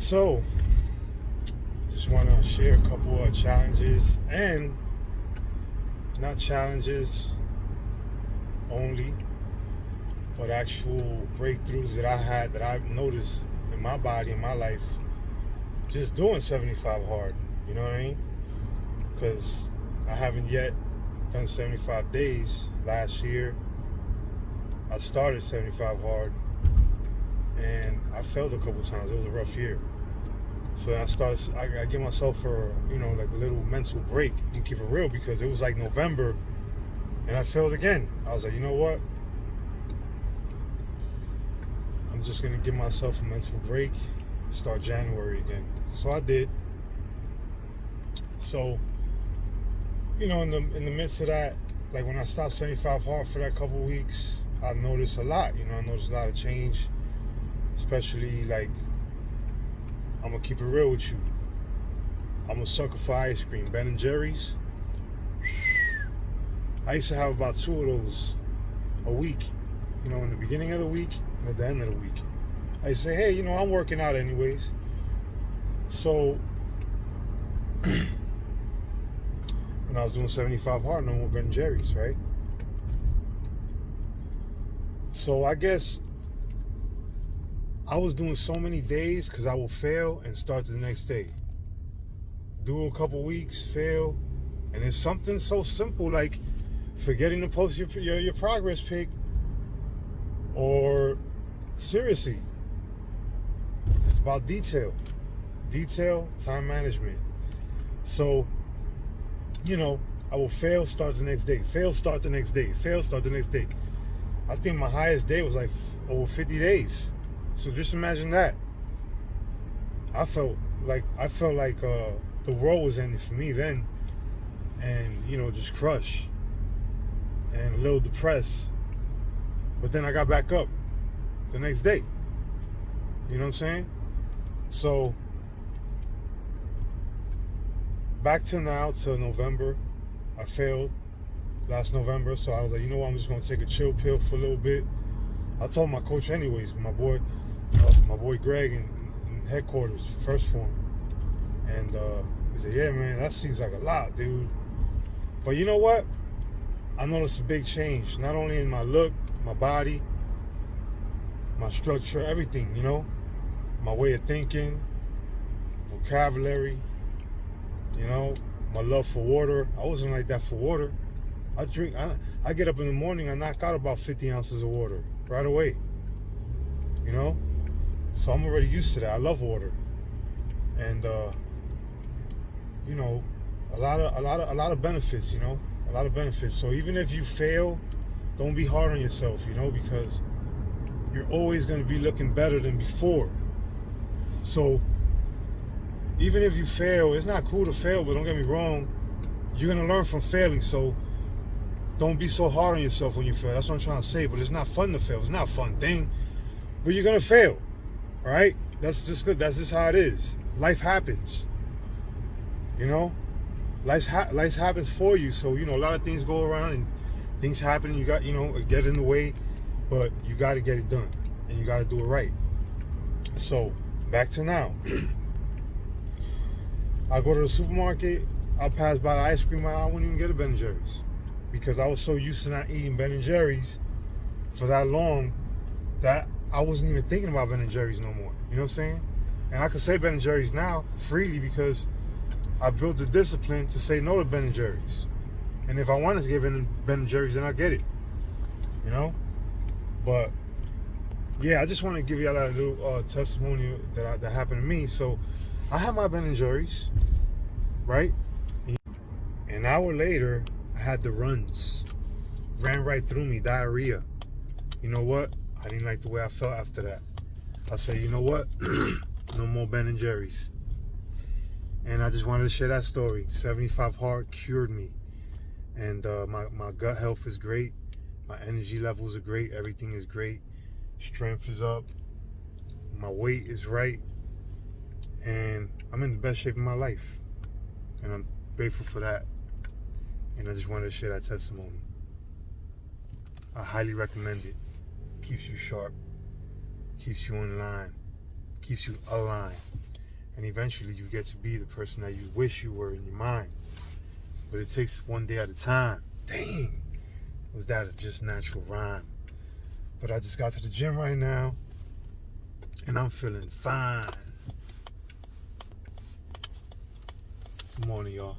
So, just want to share a couple of challenges and not challenges only, but actual breakthroughs that I had that I've noticed in my body, in my life, just doing 75 hard. You know what I mean? Because I haven't yet done 75 days. Last year, I started 75 hard and I failed a couple times. It was a rough year. So I give myself like a little mental break and keep it real because it was like November and I failed again. I was like, you know what? I'm just gonna give myself a mental break, start January again. So I did. So, in the midst of that, like when I stopped 75 hard for that couple weeks, I noticed a lot. I noticed a lot of change, especially like I'm gonna keep it real with you. I'm a sucker for ice cream. Ben and Jerry's. I used to have about 2 of those a week. In the beginning of the week and at the end of the week. I say, hey, I'm working out anyways. So when I was doing 75 hard, no more Ben and Jerry's, right? So I guess I was doing so many days because I will fail and start the next day. Do a couple weeks, fail, and it's something so simple like forgetting to post your progress pic, or seriously, it's about detail, time management. So, I will fail, start the next day, fail, start the next day, fail, start the next day. I think my highest day was like over 50 days. So just imagine that. I felt like the world was ending for me then, and just crushed and a little depressed. But then I got back up the next day. You know what I'm saying? So back to now, to November. I failed last November, so I was like, you know what, I'm just gonna take a chill pill for a little bit. I told my coach anyways, my boy Greg in headquarters, first form. And he said, yeah, man, that seems like a lot, dude. But you know what? I noticed a big change, not only in my look, my body, my structure, everything, my way of thinking, vocabulary, my love for water. I wasn't like that for water. I get up in the morning, I knock out about 50 ounces of water right away. So I'm already used to that. I love water. And a lot of benefits, a lot of benefits. So even if you fail, don't be hard on yourself, because you're always going to be looking better than before. So even if you fail, it's not cool to fail, but don't get me wrong, you're going to learn from failing. So don't be so hard on yourself when you fail. That's what I'm trying to say. But it's not fun to fail. It's not a fun thing. But you're going to fail, right? That's just good. That's just how it is. Life happens. Life happens for you. So, a lot of things go around and things happen. You got, get in the way. But you got to get it done. And you got to do it right. So, back to now. I go to the supermarket. I'll pass by the ice cream aisle. I wouldn't even get a Ben & Jerry's. Because I was so used to not eating Ben & Jerry's for that long that I wasn't even thinking about Ben & Jerry's no more. You know what I'm saying? And I can say Ben & Jerry's now freely because I built the discipline to say no to Ben & Jerry's. And if I wanted to get Ben & Jerry's, then I'll get it. But yeah, I just want to give y'all that little testimony that happened to me. So I had my Ben & Jerry's, right? An hour later, I had the runs. Ran right through me, diarrhea. You know what? I didn't like the way I felt after that. I said, you know what? No more Ben & Jerry's. And I just wanted to share that story. 75 hard cured me. And my gut health is great. My energy levels are great. Everything is great. Strength is up. My weight is right. And I'm in the best shape of my life. And I'm grateful for that. And I just wanted to share that testimony. I highly recommend it. Keeps you sharp. Keeps you in line. Keeps you aligned. and eventually you get to be the person that you wish you were in your mind. But it takes one day at a time. Dang, was that just natural rhyme? But I just got to the gym right now, and I'm feeling fine. Good morning, y'all.